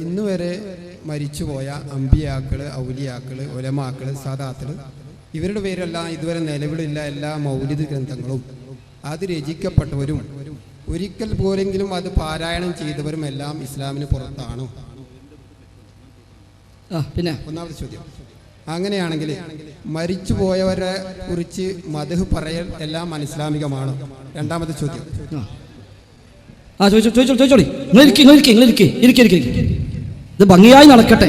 ഇന്ന് വരെ മരിച്ചുപോയ അമ്പിയാക്കള്, ഔലിയാക്കള്, ഉലമാക്കള്, സാദാത്തുകൾ ഇവരുടെ പേരെല്ലാം ഇതുവരെ നിലവിലുള്ള എല്ലാ മൗലിദ് ഗ്രന്ഥങ്ങളും അത് രചിക്കപ്പെട്ടവരും ഒരിക്കൽ പോലെങ്കിലും അത് പാരായണം ചെയ്തവരും എല്ലാം ഇസ്ലാമിന് പുറത്താണോ? പിന്നെ ഒന്നാമത്തെ ചോദ്യം. അങ്ങനെയാണെങ്കിൽ മരിച്ചുപോയവരെ കുറിച്ച് മദ്ഹ് പറയൽ എല്ലാം അനിസ്ലാമികമാണോ? രണ്ടാമത്തെ ചോദ്യം. ഇത് ഭംഗിയായി നടക്കട്ടെ.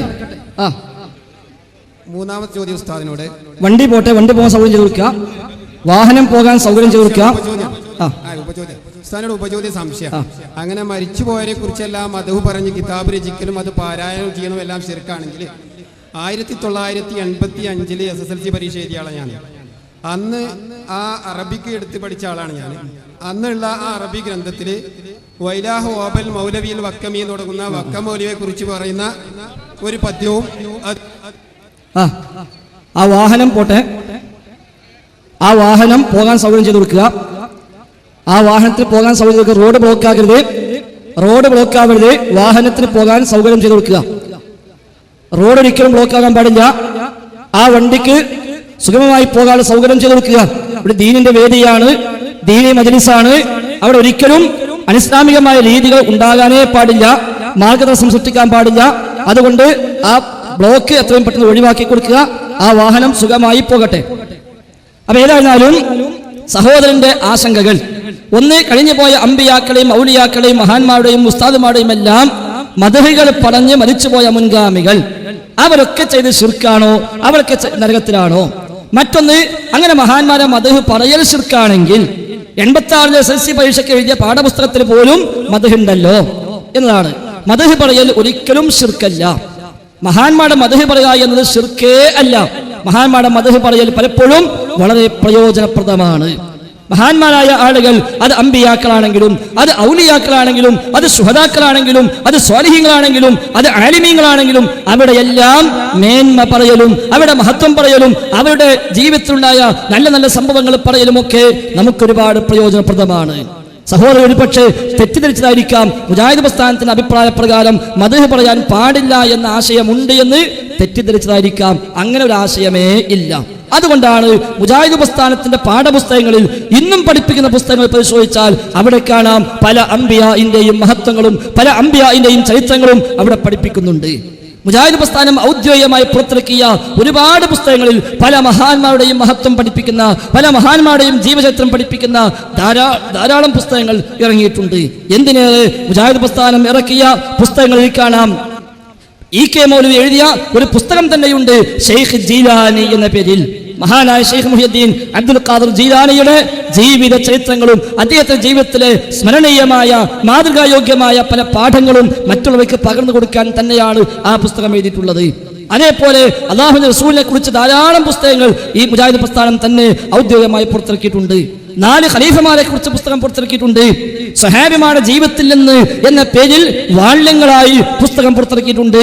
മൂന്നാമത്തെ ചോദ്യം ഉസ്താദിനോട്. വണ്ടി പോട്ടെ, വണ്ടി പോകാൻ സൗകര്യം ചെയ്ത് കൊടുക്കുക, വാഹനം പോകാൻ സൗകര്യം ചെയ്ത് കൊടുക്കുക. ഉസ്താദിനോട് ഉപചോദ്യ സംശയം. അങ്ങനെ മരിച്ചുപോയവരെ കുറിച്ചെല്ലാം മദ്ഹ് പറഞ്ഞ് കിതാബ് രചിക്കലും അത് പാരായണം ചെയ്യണം എല്ലാം ശിർക്കാണെങ്കിൽ 1985 SSLC പരീക്ഷ എഴുതിയ ആളാണ് ഞാൻ. അന്ന് ആ അറബിക്ക് എടുത്ത് പഠിച്ച ആളാണ് ഞാൻ. അന്നുള്ള ആ അറബി ഗ്രന്ഥത്തിൽ വൈലാഹ് ഓബൽ മൗലവിയിൽ വക്കമി എന്ന് തുടങ്ങുന്ന വക്ക മൗലവിയെ കുറിച്ച് പറയുന്ന ഒരു പദ്യവും. ആ വാഹനം പോട്ടെ, ആ വാഹനം പോകാൻ സൗകര്യം ചെയ്ത് കൊടുക്കുക, ആ വാഹനത്തിൽ പോകാൻ സൗകര്യം കൊടുക്കുക. റോഡ് ബ്ലോക്ക് ആവരുത്, വാഹനത്തിന് പോകാൻ സൗകര്യം ചെയ്ത് കൊടുക്കുക. റോഡ് ഒരിക്കലും ബ്ലോക്ക് ആകാൻ പാടില്ല. ആ വണ്ടിക്ക് സുഗമമായി പോകാനുള്ള സൗകര്യം ചെയ്ത് കൊടുക്കുക. ഇവിടെ ദീനിന്റെ വേദിയാണ്, ദീനി മജ്ലിസാണ്. അവിടെ ഒരിക്കലും അനിസ്ലാമികമായ രീതികൾ ഉണ്ടാകാനേ പാടില്ല, മാർഗദർശനം സൃഷ്ടിക്കാൻ പാടില്ല. അതുകൊണ്ട് ആ ബ്ലോക്ക് എത്രയും പെട്ടെന്ന് ഒഴിവാക്കി കൊടുക്കുക, ആ വാഹനം സുഖമായി പോകട്ടെ. അപ്പൊ ഏതായിരുന്നാലും സഹോദരന്റെ ആശങ്കകൾ ഒന്ന്, കഴിഞ്ഞു പോയ അമ്പിയാക്കളെയും ഔലിയാക്കളെയും മഹാന്മാരുടെയും ഉസ്താദുമാരുടെയും എല്ലാം മദ്ഹുകൾ പറഞ്ഞ് മരിച്ചുപോയ മുൻഗാമികൾ അവരൊക്കെ ചെയ്ത് ശിർക്കാണോ, അവരൊക്കെ നരകത്തിലാണോ? മറ്റൊന്ന്, അങ്ങനെ മഹാന്മാരെ മദ്ഹ് പറയൽ ശിർക്കാണെങ്കിൽ 86 SSLC പരീക്ഷയ്ക്ക് എഴുതിയ പാഠപുസ്തകത്തിൽ പോലും മദ്ഹ് ഉണ്ടല്ലോ എന്നതാണ്. മദ്ഹ് പറയൽ ഒരിക്കലും ശിർക്കല്ല. മഹാന്മാരുടെ മദ്ഹ് പറയുക എന്നത് ശിർക്കേ അല്ല. മഹാന്മാരുടെ മദ്ഹ് പറയൽ പലപ്പോഴും വളരെ പ്രയോജനപ്രദമാണ്. മഹാന്മാരായ ആളുകൾ, അത് അമ്പിയാക്കളാണെങ്കിലും, അത് ഔലിയാക്കളാണെങ്കിലും, അത് ശുഹദാക്കളാണെങ്കിലും, അത് സ്വാലിഹീങ്ങളാണെങ്കിലും, അത് ആലിമീങ്ങളാണെങ്കിലും, അവിടെ എല്ലാം മേന്മ പറയലും അവരുടെ മഹത്വം പറയലും അവരുടെ ജീവിതത്തിലുണ്ടായ നല്ല നല്ല സംഭവങ്ങൾ പറയലും ഒക്കെ നമുക്കൊരുപാട് പ്രയോജനപ്രദമാണ്. സഹോദരൻ ഒരുപക്ഷെ തെറ്റിദ്ധരിച്ചതായിരിക്കാം, മുജാഹിദ് പ്രസ്ഥാനത്തിന്റെ അഭിപ്രായ പ്രകാരം മദ്ഹ് പറയാൻ പാടില്ല എന്ന ആശയമുണ്ട് എന്ന് തെറ്റിദ്ധരിച്ചതായിരിക്കാം. അങ്ങനെ ഒരു ആശയമേ ഇല്ല. അതുകൊണ്ടാണ് മുജാഹിദ് പ്രസ്ഥാനത്തിന്റെ പാഠപുസ്തകങ്ങളിൽ ഇന്നും പഠിപ്പിക്കുന്ന പുസ്തകങ്ങൾ പരിശോധിച്ചാൽ അവിടെ കാണാം പല അംബിയാഇന്റെയും മഹത്വങ്ങളും പല അംബിയാഇന്റെയും ചരിത്രങ്ങളും അവിടെ പഠിപ്പിക്കുന്നുണ്ട്. മുജാഹിദ് പ്രസ്ഥാനം ഔദ്യോഗികമായി പുറത്തിറക്കിയ ഒരുപാട് പുസ്തകങ്ങളിൽ പല മഹാന്മാരുടെയും മഹത്വം പഠിപ്പിക്കുന്ന, പല മഹാന്മാരുടെയും ജീവചരിത്രം പഠിപ്പിക്കുന്ന ധാരാളം പുസ്തകങ്ങൾ ഇറങ്ങിയിട്ടുണ്ട്. എന്തിനേറെ മുജാഹിദ് പ്രസ്ഥാനം ഇറക്കിയ പുസ്തകങ്ങളിൽ കാണാം EK മൗലവി എഴുതിയ ഒരു പുസ്തകം തന്നെയുണ്ട്, ഷെയ്ഖ് ജീലാനി എന്ന പേരിൽ. മഹാനായ ഷെയ്ഖ് മുഹിയുദ്ദീൻ അബ്ദുൽ ഖാദിർ ജീലാനിയുടെ ജീവിത ചരിത്രങ്ങളും അദ്ദേഹത്തിന്റെ ജീവിതത്തിലെ സ്മരണീയമായ മാതൃകായോഗ്യമായ പല പാഠങ്ങളും മറ്റുള്ളവർക്ക് പകർന്നു കൊടുക്കാൻ തന്നെയാണ് ആ പുസ്തകം എഴുതിയിട്ടുള്ളത്. അതേപോലെ അല്ലാഹുവിന്റെ റസൂലിനെ കുറിച്ച് ധാരാളം പുസ്തകങ്ങൾ ഈ മുജാഹിദ് പ്രസ്ഥാനം തന്നെ ഔദ്യോഗികമായി പുറത്തിറക്കിയിട്ടുണ്ട്. 4 ഖലീഫമാരെ കുറിച്ച് പുസ്തകം പുറത്തിറക്കിയിട്ടുണ്ട്. സ്വഹാബിമാരുടെ ജീവിതത്തിൽ നിന്ന് എന്ന പേരിൽ വാള്യങ്ങളായി പുസ്തകം പുറത്തിറക്കിയിട്ടുണ്ട്.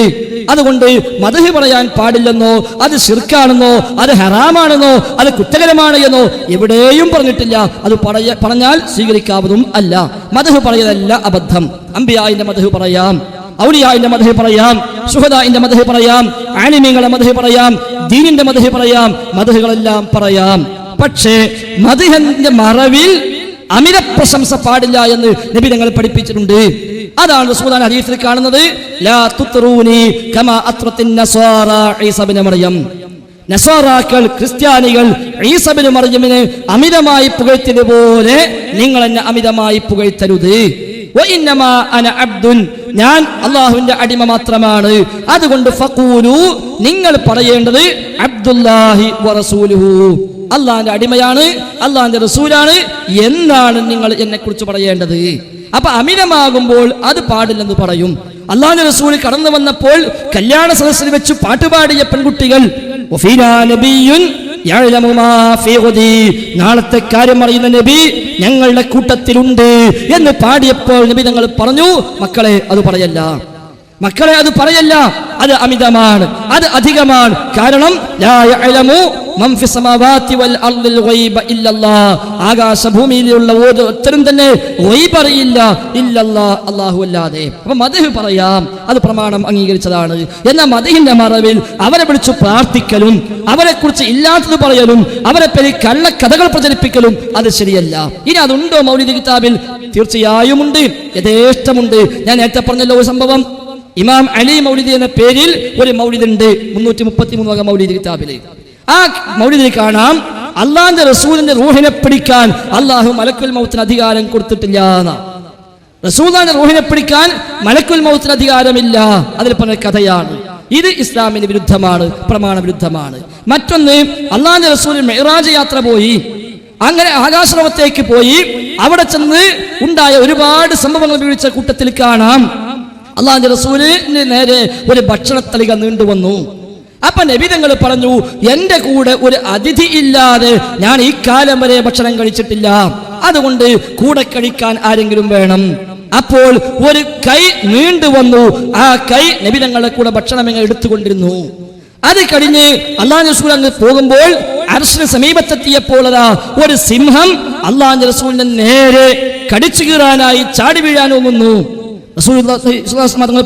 അതുകൊണ്ട് മദ്ഹ് പറയാൻ പാടില്ലെന്നോ, അത് ശിർക്കാണെന്നോ, അത് ഹറാമാണെന്നോ, അത് കുറ്റകരമാണ് എന്നോ എവിടെയും പറഞ്ഞിട്ടില്ല. അത് പറഞ്ഞാൽ സ്വീകരിക്കാവതും അല്ല. മദ്ഹ് പറയലല്ല അബദ്ധം. അംബിയാഇന്റെ മദ്ഹ് പറയാം, ഔലിയാഇന്റെ മദ്ഹ് പറയാം, ശുഹദാഇന്റെ മദ്ഹ് പറയാം, ആലിമീങ്ങളുടെ മദ്ഹ് പറയാം, ദീനിന്റെ മദ്ഹ് പറയാം, മദ്ഹുകളെല്ലാം പറയാം. പക്ഷേ മദ്ഹിന്റെ മറവിൽ അമിത പ്രശംസ പാടില്ല എന്ന് നബി തങ്ങൾ പഠിപ്പിച്ചിട്ടുണ്ട്. അതാണ് റസൂലുള്ളാഹി ഹദീസിൽ കാണുന്നത്, ലാ തുത്രൂനി കമാ അത്രത്തിൻ നസ്വാറ ഈസ ഇബ്നു മറിയം. നസ്വാറാക്കൾ, ക്രിസ്ത്യാനികൾ ഈസ ഇബ്നു മറിയമിനെ അമിതമായി പുകഴ്ത്തിയതുപോലെ നിങ്ങൾ എന്നെ അമിതമായി പുകഴ്ത്തരുത്. വഇന്നമാ അന അബ്ദുൻ, ഞാൻ അല്ലാഹുവിന്റെ അടിമ മാത്രമാണ്. അതുകൊണ്ട് ഫഖൂലു, നിങ്ങൾ പറയേണ്ടത് അബ്ദുല്ലാഹി വറസൂലുഹു, അള്ളാഹിന്റെ അടിമയാണ്, അള്ളാഹിന്റെ റസൂലാണ് എന്നാണ് നിങ്ങൾ എന്നെ കുറിച്ച് പറയേണ്ടത്. അപ്പൊ അമിതമാകുമ്പോൾ അത് പാടില്ലെന്ന് പറയും. അള്ളാഹിന്റെ റസൂൽ കടന്നു വന്നപ്പോൾ കല്യാണ സദസ്സിൽ വെച്ച് പാട്ടുപാടിയ പെൺകുട്ടികൾ നാളത്തെ കാര്യം അറിയുന്ന നബി ഞങ്ങളുടെ കൂട്ടത്തിലുണ്ട് എന്ന് പാടിയപ്പോൾ നബി തങ്ങൾ പറഞ്ഞു, മക്കളെ അത് പറയല്ല, മക്കളെ അത് പറയല്ല, അത് അമിതമാണ്, അത് അധികമാണ്. കാരണം ലാ യഅലമു മൻ ഫിസ് സമാവാതി വൽ അർദിൽ ഗൈബ ഇല്ലല്ലാഹ്. ആകാശഭൂമിയിലുള്ള ഓരോരുത്തരും തന്നെ ഗൈബ് അറിയില്ല ഇല്ലല്ലാഹ്, അല്ലാഹു അല്ലാതെ. അപ്പോൾ മദ്ഹ് പറയാം, അത് പ്രമാണം അംഗീകരിച്ചതാണ്. എന്നാൽ മദ്ഹിന്റെ മറവിൽ അവരെ വിളിച്ചു പ്രാർത്ഥിക്കലും അവരെ കുറിച്ച് ഇല്ലാത്തത് പറയലും അവരെ പേരിൽ കള്ളക്കഥകൾ പ്രചരിപ്പിക്കലും അത് ശരിയല്ല. ഇനി അതുണ്ടോ മൗലിദ് കിതാബിൽ? തീർച്ചയായും ഉണ്ട്, യഥേഷ്ടമുണ്ട്. ഞാൻ നേരത്തെ പറഞ്ഞല്ലോ ഒരു സംഭവം. ഇമാം അലി മൗലിദ് എന്ന പേരിൽ ഒരു മൗലിദ് ഉണ്ട് 333 മൗലിദ് കിതാബിൽ. ആ മൗലിദിൽ കാണാം അള്ളാന്റെ റസൂലിന്റെ റൂഹിനെ പിടിക്കാൻ അള്ളാഹു മലക്കുൽ മൗത്തിന് അധികാരം കൊടുത്തിട്ടില്ല. റസൂലിന്റെ റൂഹിനെ പിടിക്കാൻ മലക്കുൽ മൗത്തിന് അധികാരമില്ല. അതിൽ പറഞ്ഞ കഥയാണ്. ഇത് ഇസ്ലാമിന് വിരുദ്ധമാണ്, പ്രമാണ വിരുദ്ധമാണ്. മറ്റൊന്ന്, അള്ളാന്റെ റസൂൽ മിഅ്റാജ് യാത്ര പോയി, അങ്ങനെ ആകാശലോകത്തേക്ക് പോയി. അവിടെ ചെന്ന് ഉണ്ടായ ഒരുപാട് സംഭവങ്ങൾ വിവരിച്ച കൂട്ടത്തിൽ കാണാം അള്ളാന്റെ റസൂലിന് നേരെ ഒരു ഭക്ഷണത്തളിക നീണ്ടുവന്നു. അപ്പൊ നബി തങ്ങൾ പറഞ്ഞു, എന്റെ കൂടെ ഒരു അതിഥി ഇല്ലാതെ ഞാൻ ഈ കാലം വരെ ഭക്ഷണം കഴിച്ചിട്ടില്ല, അതുകൊണ്ട് കൂടെ കഴിക്കാൻ ആരെങ്കിലും വേണം. അപ്പോൾ ഒരു കൈ നീണ്ടുവന്നു. ആ കൈ നബി തങ്ങളുടെ കൂടെ ഭക്ഷണം ഇങ്ങനെ എടുത്തുകൊണ്ടിരുന്നു. അത് കഴിഞ്ഞ് അള്ളാഹുവിന്റെ റസൂൽ അങ്ങ് പോകുമ്പോൾ അർശിന് സമീപത്തെത്തിയപ്പോൾ അതാ ഒരു സിംഹം അള്ളാഹുവിന്റെ റസൂലിനെ നേരെ കടിച്ചു കീറാനായി ചാടി വീഴാനൊന്നു. റസൂൽ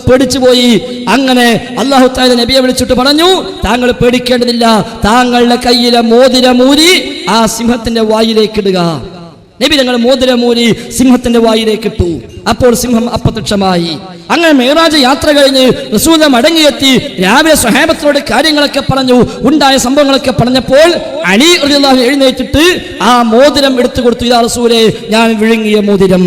പേടിച്ചു പോയി. അങ്ങനെ അല്ലാഹു തആല നബിയെ വിളിച്ചിട്ട് പറഞ്ഞു, താങ്കൾ പേടിക്കേണ്ടതില്ല, താങ്കളുടെ കയ്യിലെ മോതിരമൂരി ആ സിംഹത്തിന്റെ വായിലേക്ക് ഇടുക. നബി തങ്ങൾ മോതിരമൂരി സിംഹത്തിന്റെ വായിലേക്ക് ഇട്ടു. അപ്പോൾ സിംഹം അപ്രത്യക്ഷമായി. അങ്ങനെ മിഅ്റാജ് യാത്ര കഴിഞ്ഞ് റസൂൽ മടങ്ങിയെത്തി. രാവിലെ സ്വഹാബത്തിനോട് കാര്യങ്ങളൊക്കെ പറഞ്ഞു, ഉണ്ടായ സംഭവങ്ങളൊക്കെ പറഞ്ഞപ്പോൾ അലി റളിയല്ലാഹു അൻഹു എഴുന്നേറ്റിട്ട് ആ മോതിരം എടുത്തു കൊടുത്തു. യാ റസൂലേ, ഞാൻ വിഴുങ്ങിയ മോതിരം.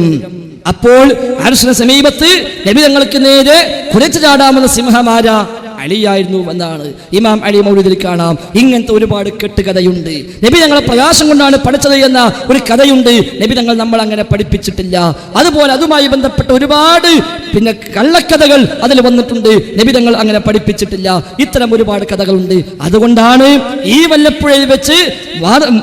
അപ്പോൾ അർശിന് സമീപത്ത് നബി തങ്ങൾക്ക് നേരെ കുരച്ചു ചാടാമെന്ന സിംഹമാരാ? അലിയായിരുന്നു എന്നാണ് ഇമാം അലി മൗലിദിൽ കാണാം. ഇങ്ങനത്തെ ഒരുപാട് കെട്ടുകഥയുണ്ട്. നബി തങ്ങളെ പ്രകാശം കൊണ്ടാണ് പഠിച്ചത് എന്ന ഒരു കഥയുണ്ട്. നബി തങ്ങൾ നമ്മൾ അങ്ങനെ പഠിപ്പിച്ചിട്ടില്ല. അതുപോലെ അതുമായി ബന്ധപ്പെട്ട ഒരുപാട് കള്ളക്കഥകൾ അതിൽ വന്നിട്ടുണ്ട്. നബി തങ്ങൾ അങ്ങനെ പഠിപ്പിച്ചിട്ടില്ല. ഇത്തരം ഒരുപാട് കഥകളുണ്ട്. അതുകൊണ്ടാണ് ഈ വല്ലപ്പുഴയിൽ വെച്ച്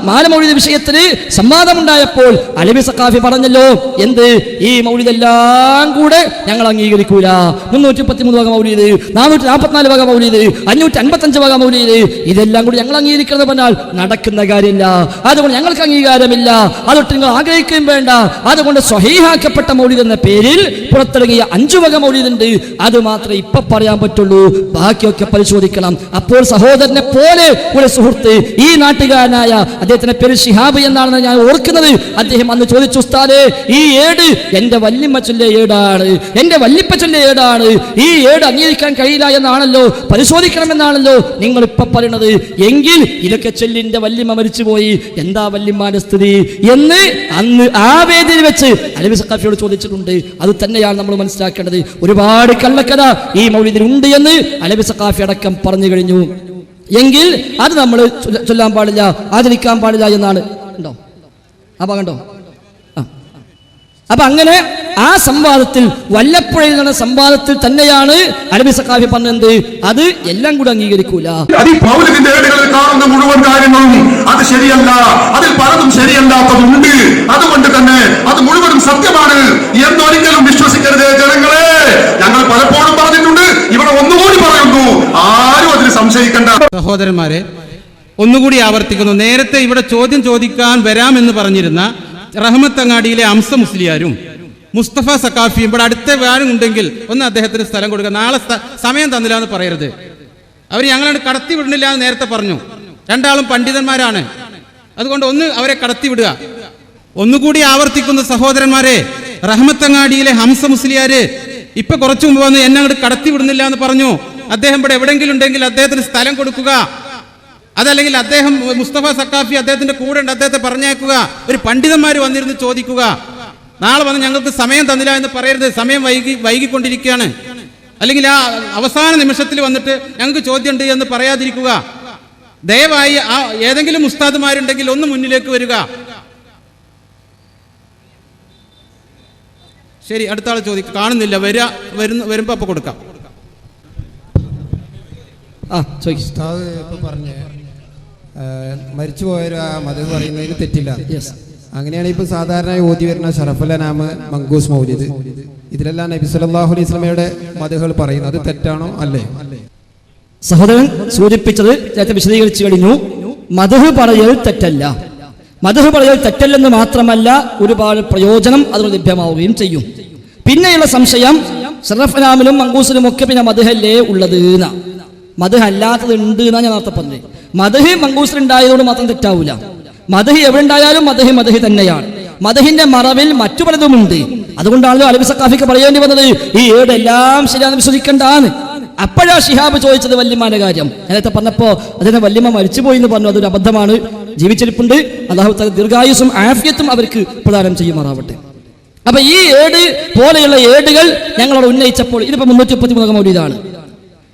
മാലമൗലിദ് വിഷയത്തിന് സംവാദമുണ്ടായപ്പോൾ അലവി സഖാഫി പറഞ്ഞല്ലോ, എന്ത് ഈ മൗലിദെല്ലാം കൂടെ ഞങ്ങൾ അംഗീകരിക്കൂല. 333 വക മൗലിദ്, 444 വക മൗലിദ്, 555 വക മൗലിദ്, ഇതെല്ലാം കൂടി ഞങ്ങൾ അംഗീകരിക്കുന്നത് പറഞ്ഞാൽ നടക്കുന്ന കാര്യമില്ല. അതുകൊണ്ട് ഞങ്ങൾക്ക് അംഗീകാരമില്ല, അതൊട്ട് നിങ്ങൾ ആഗ്രഹിക്കുകയും വേണ്ട. അതുകൊണ്ട് സ്വഹീഹാക്കപ്പെട്ട മൗലിദ് എന്ന പേരിൽ പുറത്തിറങ്ങിയ 5 വക മൗലിദ് ഉണ്ട്. അത് മാത്രമേ ഇപ്പൊ പറയാൻ പറ്റുള്ളൂ, ബാക്കിയൊക്കെ പരിശോധിക്കണം. അപ്പോൾ സഹോദരനെ പോലെ ഒരു സുഹൃത്ത്, ഈ നാട്ടുകാരനായ അദ്ദേഹത്തിന്റെ പേര് ഷിഹാബ് എന്നാണെന്ന് ഞാൻ ഓർക്കുന്നത്, അദ്ദേഹം അന്ന് ചോദിച്ചു, ഉസ്താദേ, ഈ ഏട് എന്റെ വല്യമ്മ ചൊല്ലിയ ഏടാണ്, എന്റെ വല്യപ്പ ചൊല്ലിയ ഏടാണ്, ഈ ഏട് അംഗീകരിക്കാൻ കഴിയില്ല എന്നാണല്ലോ, പരിശോധിക്കണമെന്നാണല്ലോ നിങ്ങൾ ഇപ്പൊ പറയണത്. എങ്കിൽ ഇതൊക്കെ ചൊല്ലിന്റെ വല്യമ്മ മരിച്ചുപോയി, എന്താ വല്യമ്മാന്റെ സ്ഥിതി എന്ന് അന്ന് ആ വേദിയിൽ വെച്ച് അലവി സഖാഫിയോട് ചോദിച്ചിട്ടുണ്ട്. അത് തന്നെയാണ് നമ്മൾ മനസ്സിലാക്കേണ്ടത്. ഒരുപാട് കള്ളക്കഥ ഈ മൗലിദിൽ ഉണ്ട് എന്ന് അലവി സഖാഫി അടക്കം പറഞ്ഞു കഴിഞ്ഞു. എങ്കിൽ അത് നമ്മൾ ചൊല്ലാൻ പാടില്ല, ആചരിക്കാൻ പാടില്ല എന്നാണ്. ഉണ്ടോ? അപ്പൊ കണ്ടോ? അപ്പൊ അങ്ങനെ ആ സംവാദത്തിൽ, വല്ലപ്പുഴയിൽ നടന്ന സംവാദത്തിൽ തന്നെയാണ് അലവി സഖാഫി പറഞ്ഞത്, അത് എല്ലാം കൂടെ അംഗീകരിക്കൂല. കാണുന്ന മുഴുവൻ കാര്യങ്ങളും അത് ശരിയല്ല, അതിൽ പലതും ശരിയല്ലാത്തതുണ്ട്, അതുകൊണ്ട് തന്നെ അത് മുഴുവനും സത്യമാണ് എന്നൊരിക്കലും വിശ്വസിക്കരുത് ജനങ്ങളെ. ഞങ്ങൾ പലപ്പോഴും പറഞ്ഞിട്ടുണ്ട്, ഇവിടെ ഒന്നുകൂടി പറയുന്നു, ആരും അതിൽ സംശയിക്കേണ്ട. സഹോദരന്മാരെ, ഒന്നുകൂടി ആവർത്തിക്കുന്നു. നേരത്തെ ഇവിടെ ചോദ്യം ചോദിക്കാൻ വരാമെന്ന് പറഞ്ഞിരുന്ന റഹ്മത്തങ്ങാടിയിലെ അംസ മുസ്ലിയാരും മുസ്തഫ സഖാഫിയും ഇവിടെ അടുത്ത വേണം ഉണ്ടെങ്കിൽ ഒന്ന് അദ്ദേഹത്തിന് സ്ഥലം കൊടുക്കുക. നാളെ സമയം തന്നില്ല എന്ന് പറയരുത്. അവർ ഞങ്ങളെ കടത്തി വിടുന്നില്ല എന്ന് നേരത്തെ പറഞ്ഞു. രണ്ടാളും പണ്ഡിതന്മാരാണ്, അതുകൊണ്ട് ഒന്ന് അവരെ കടത്തി വിടുക. ഒന്നുകൂടി ആവർത്തിക്കുന്ന സഹോദരന്മാരെ, റഹ്മത്തങ്ങാടിയിലെ ഹംസ മുസ്ലിയാര് ഇപ്പൊ കുറച്ചു മുമ്പ് വന്ന് എന്നെ അങ്ങോട്ട് കടത്തി വിടുന്നില്ല എന്ന് പറഞ്ഞു. അദ്ദേഹം ഇവിടെ എവിടെയെങ്കിലും ഉണ്ടെങ്കിൽ അദ്ദേഹത്തിന് സ്ഥലം കൊടുക്കുക. അതല്ലെങ്കിൽ അദ്ദേഹം മുസ്തഫ സഖാഫി അദ്ദേഹത്തിന്റെ കൂടെ ഉണ്ട്, അദ്ദേഹത്തെ പറഞ്ഞേക്കുക. ഒരു പണ്ഡിതന്മാർ വന്നിരുന്ന് ചോദിക്കുക. നാളെ വന്ന് ഞങ്ങൾക്ക് സമയം തന്നില്ല എന്ന് പറയരുത്. സമയം വൈകിക്കൊണ്ടിരിക്കുകയാണ്. അല്ലെങ്കിൽ ആ അവസാന നിമിഷത്തിൽ വന്നിട്ട് ഞങ്ങൾക്ക് ചോദ്യമുണ്ട് എന്ന് പറയാതിരിക്കുക. ദയവായി ആ ഏതെങ്കിലും ഉസ്താദുമാരുണ്ടെങ്കിൽ ഒന്ന് മുന്നിലേക്ക് വരിക. ശരി, അടുത്ത ആൾ ചോദിക്കുക. കാണുന്നില്ല, വരുമ്പോ അപ്പൊ കൊടുക്കാം. ഉസ്താദ് ഇപ്പൊ പറഞ്ഞ മരിച്ചുപോയൊരു ആ മതം പറയുന്നതിന് തെറ്റില്ല. അങ്ങനെയാണ് ഇപ്പൊ സാധാരണ ഓതി വരുന്ന ഷറഫുൽ അനാം, മങ്കൂസ് മൗലിദ്, ഇതിലെല്ലാം നബി സല്ലല്ലാഹു അലൈഹി വസല്ലമയുടെ മതകൾ പറയുന്നത് അത് തെറ്റാണോ? അല്ലേ? സഹോദരൻ സൂചിപ്പിച്ചത് നേരത്തെ വിശദീകരിച്ചു കഴിഞ്ഞു. മദ്ഹ് പറയൽ തെറ്റല്ല. മദ്ഹ് പറയൽ തെറ്റല്ലെന്ന് മാത്രമല്ല, ഒരുപാട് പ്രയോജനം അതിന് ലഭ്യമാവുകയും ചെയ്യും. പിന്നെയുള്ള സംശയം, ഷറഫനാമിലും മങ്കൂസിലും ഒക്കെ പിന്നെ മദ്ഹല്ലേ ഉള്ളത് എന്നാ. മദ്ഹ് അല്ലാത്തത് ഉണ്ട് എന്നാ ഞാൻ നേരത്തെ പറഞ്ഞത്. മദ്ഹ് മങ്കൂസിലുണ്ടായതുകൊണ്ട് മാത്രം തെറ്റാവൂല. മദ്ഹ് എവിടെ ഉണ്ടായാലും മദ്ഹ് തന്നെയാണ്. മദ്ഹിന്റെ മറവിൽ മറ്റു പലതുമുണ്ട്. അതുകൊണ്ടാണല്ലോ അലവി സഖാഫിക്ക് പറയേണ്ടി വന്നത് ഈ ഏട് എല്ലാം ശരിയാണെന്ന് വിശ്വസിക്കേണ്ടാന്ന്. അപ്പോഴാ ശിഹാബ് ചോദിച്ചത് വല്യമാന്റെ കാര്യം. നേരത്തെ പറഞ്ഞപ്പോ അദ്ദേഹം വല്യമ്മ മരിച്ചുപോയി എന്ന് പറഞ്ഞു. അതൊരു അബദ്ധമാണ്. ജീവിച്ചിരിപ്പുണ്ട്. അല്ലാഹു തആല ദീർഘായുസ്സും ആഫിയത്തും അവർക്ക് പ്രദാനം ചെയ്യുമാറാവട്ടെ. അപ്പൊ ഈ ഏട് പോലെയുള്ള ഏടുകൾ ഞങ്ങളോട് ഉന്നയിച്ചപ്പോൾ ഇതിപ്പോ 333 മൗലീദാണ്.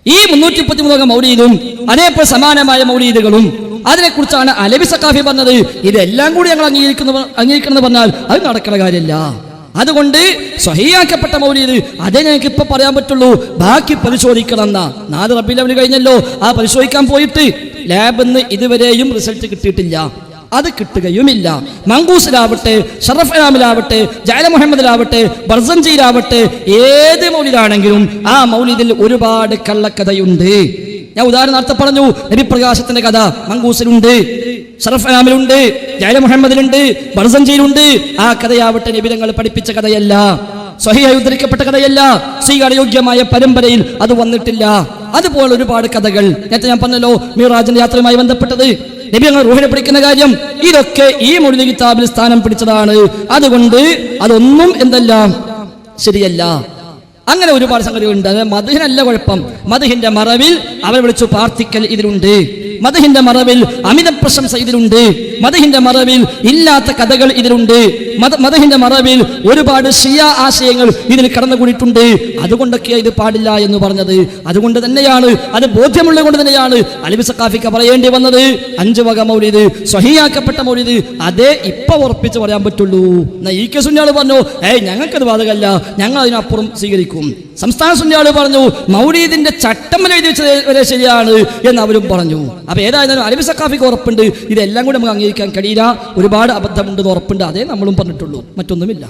ഈ 333 മൗലീദും അതേപോലെ സമാനമായ മൗലീദുകളും അതിനെക്കുറിച്ചാണ് അലവി സഖാഫി പറഞ്ഞത്. ഇതെല്ലാം കൂടി ഞങ്ങൾ അംഗീകരിക്കണമെന്ന് പറഞ്ഞാൽ അത് നടക്കുന്ന കാര്യമല്ല. അതുകൊണ്ട് സ്വഹീഹാക്കപ്പെട്ട മൗലീദ് അതേ ഞങ്ങൾക്ക് ഇപ്പൊ പറയാൻ പറ്റുള്ളൂ. ബാക്കി പരിശോധിക്കണം എന്നാ. 4 റബീഉൽ അവ്വൽ കഴിഞ്ഞല്ലോ. ആ പരിശോധിക്കാൻ പോയിട്ട് ലാബിൽ നിന്ന് ഇതുവരെയും റിസൾട്ട് കിട്ടിയിട്ടില്ല. അത് കിട്ടുകയുമില്ല. മങ്കൂസിലാവട്ടെ, ഷറഫനാമിലാവട്ടെ, ജഅല മുഹമ്മദിലാവട്ടെ, ബർസഞ്ചിയിലാവട്ടെ, ഏത് മൗലിദാണെങ്കിലും ആ മൗലിദിൽ ഒരുപാട് കള്ളക്കഥയുണ്ട്. ഞാൻ ഉദാഹരണത്തെ പറഞ്ഞു. നബി പ്രകാശത്തിന്റെ കഥ മങ്കൂസിലുണ്ട്, ഷറഫനാമിലുണ്ട്, ജഅല മുഹമ്മദിലുണ്ട്, ബർസഞ്ചിയിലുണ്ട്. ആ കഥയാവട്ടെ നബിതങ്ങൾ പഠിപ്പിച്ച കഥയല്ല, സ്വഹീഹായി ഉദ്ധരിക്കപ്പെട്ട കഥയല്ല, സ്വീകാര്യോഗ്യമായ പരമ്പരയിൽ അത് വന്നിട്ടില്ല. അതുപോലെ ഒരുപാട് കഥകൾ നേരത്തെ ഞാൻ പറഞ്ഞല്ലോ. മിറാജിന്റെ യാത്രയുമായി ബന്ധപ്പെട്ടത്, നബി ഞങ്ങൾ റൂഹിനെ പഠിക്കുന്ന കാര്യം, ഇതൊക്കെ ഈ മൗലിദ് കിതാബിൽ സ്ഥാനം പിടിച്ചതാണ്. അതുകൊണ്ട് അതൊന്നും എന്തെല്ലാം ശരിയല്ല. അങ്ങനെ ഒരുപാട് സംഗതികളുണ്ട്. മദ്ഹിനല്ല കുഴപ്പം. മദ്ഹിന്റെ മറവിൽ അവരെ വിളിച്ചു പ്രാർത്ഥിക്കൽ ഇതിലുണ്ട്. മദ്ഹിന്റെ മറവിൽ അമിത പ്രശംസ ഇതിലുണ്ട്. മദ്ഹിന്റെ മറവിൽ ഇല്ലാത്ത കഥകൾ ഇതിലുണ്ട്. മദ്ഹിന്റെ മറവിൽ ഒരുപാട് ഷിയ ആശയങ്ങൾ ഇതിൽ കടന്നുകൂടിയിട്ടുണ്ട്. അതുകൊണ്ടൊക്കെ ഇത് പാടില്ല എന്ന് പറഞ്ഞത്. അതുകൊണ്ട് തന്നെയാണ്, അത് ബോധ്യമുള്ളത് കൊണ്ട് തന്നെയാണ് അലവി സഖാഫിക്ക് പറയേണ്ടി വന്നത് 5 വക മൗലിദ് സ്വഹീഹാക്കപ്പെട്ട മൗലിദ് അതേ ഇപ്പൊ ഉറപ്പിച്ച് പറയാൻ പറ്റുള്ളൂ. എന്നാ ഈ കെ സുന്നിയാൾ പറഞ്ഞു, ഞങ്ങൾക്കത് ബാധകമല്ല, ഞങ്ങൾ അതിനപ്പുറം സ്വീകരിക്കും. സംസ്ഥാന സുന്നിയാൾ പറഞ്ഞു മൗലീദിന്റെ ചട്ടം എഴുതി വെച്ചത് വരെ ശരിയാണ് എന്ന് അവരും പറഞ്ഞു. അപ്പൊ ഏതായാലും അലവി സഖാഫിക്ക് ഉറപ്പുണ്ട് ഇതെല്ലാം കൂടി നമുക്ക് അംഗീകരിക്കാൻ കഴിയില്ല. ഒരുപാട് അബദ്ധമുണ്ടെന്ന് ഉറപ്പുണ്ട്. അതേ നമ്മളും പറഞ്ഞിട്ടുള്ളൂ, മറ്റൊന്നുമില്ല.